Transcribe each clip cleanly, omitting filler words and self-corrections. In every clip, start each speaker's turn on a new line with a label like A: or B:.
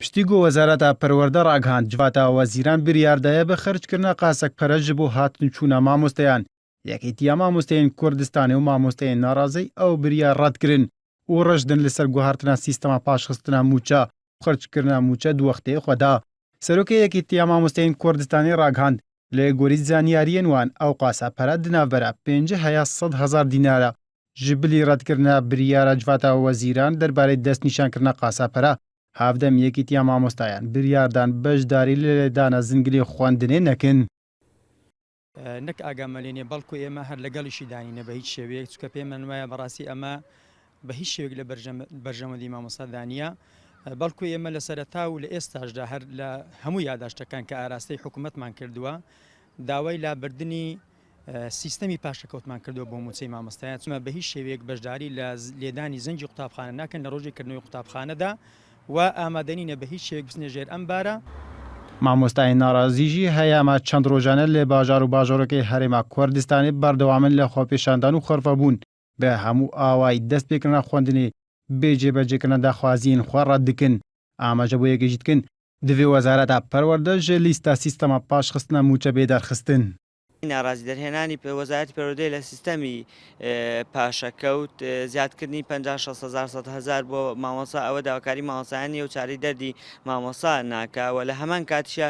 A: پشتیگۆ وەزارەتا پەروەردە ڕاگەاند جواتە وەزیران بریاردایە بە خەرجکردنا قاسەکپەرە ji بۆ هاتنچوونە مامۆستەیان. یەکێتیە مامۆستەیان کوردستانی و مامۆستەیان ناڕازەی ئەو بریار ڕەتکردن و ڕژدن لەسەر گوهارتنا سیستەما پاشخستنا موچە و خەرجکردنا موچە دووەختەیە خۆدا. سەرۆکەی یەکێتیە مامۆستەیان کوردستانی ڕاگەاند لە گۆری زانیاریەن وان ئەو قاسەپەرە دناوبەرە 500,000 دینارە ji bilî ڕەتکردنا بریارە جواتە وەزیران دەربارەی دەستنیشانکردنا قاسەپەرە. هەفدەم یەکێتیە مامۆستایان بریاردان بەشداری لە لێدانە زنگلی خوێندنێ نەکەن.
B: نەک ئاگامەلێنێ بەڵکو ئێمە هەر لەگەڵیشی دانینە بە هیچ شێوەیەک چکە پێمان وایە بەڕاستی ئەمە بە هیچ شێوێک لە بەرژەمەندی مامۆستا دانیە بەڵکو ئێمە لە سەرەتا و لە ئێستاشدا هەر لە هەموو یاداشتەکان کە ئاراستەی حکوومەتمان کردووە داوای لابردنی سیستەمی پاشەکەوتمان کردووە بۆ موچەی مامۆستایان چمە بە هیچ شێوەیەک بەشداری لە لێدانی زەنجی قوتابخانە ناکەن لە ڕۆژی کردنەوەی قوتابخانەدا و ئامادەنینە بە هیچ شێوەیەک بچنە ژێر ئەم بارە.
A: مامۆستای ناڕازیژی هەیەمە چەند ڕۆژانە لێ باژار و باژۆرەکەی هەرێما کوردستانی بەردەوامن لە خۆپێشاندان و خەرفەبوون بە هەموو ئاوای دەست پێکردنا خوێندنێ بێجێبەجێکردنە داخوازیین خوا ڕەت دکن. ئاماژە بۆ یەکێژیتکن دەوێ وەزارەتا پەروەردە ژە لیستە سیستەما پاشخستنە موچە بێدەرخستن.
C: ناڕازی دەرهێنانی وەزارەتی پەروەردەی لە سیستەمی پاشەکەوت زیادکردنی 50,000 بۆ مامۆسا ئەوە داواکاری مامۆسایانی و چارەی دەردی مامۆسا ناکاوە لە هەمان کاتیشە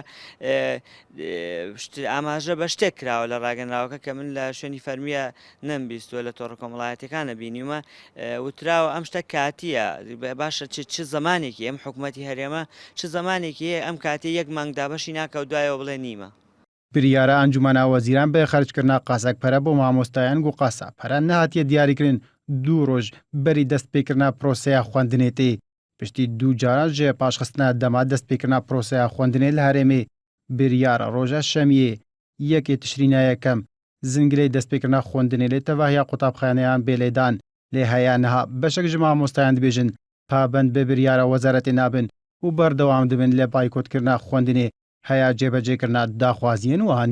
C: ئاماژە بە شتێک کراوە لە ڕاگەنراوەکە کە من لە شوێنی فەرمیە نەمبیستوە لە تۆڕە کۆمەڵایەتەکانە بینیومە وتراوە ئەم شتە کاتیە باشە چ زمانێکی ئەم حکوومەتی هەرێمە چ زمانێکی ئەم کاتی یەک مانگ دابەشی ناکەوت دوایەوە بڵێ نیمە.
A: بریارە ئەنجومەنە وەزیران بە خەرجکردنا قاسەکپەرە بۆ مامۆستایان و قاسەپەرە نەهاتیە دیاریکردن 2 ڕۆژ بەری دەستپێکردنا پرۆسەیە خوێندنێتی. پشتی 2 جاران ژێ پاشخستنا دەما دەستپێکردنا پرۆسەیە خوێندنێ لە هەرێمێ بریارە ڕۆژە شەمیێ 1 تشرینە یەکەم زنگلەی دەستپێکردنا خوێندنێ لێ تەواهیە قوتابخانەیان بێلێدان لێ هەیەنەها بەشێک ژ مامۆستایان دەبێژن پابەند بە بریارە وەزارەتێ نابن و بەردەوام دەبن لە بایکۆتکردنا خوێندنێ هەیە جێبەجێکردنا داخوازیین وان.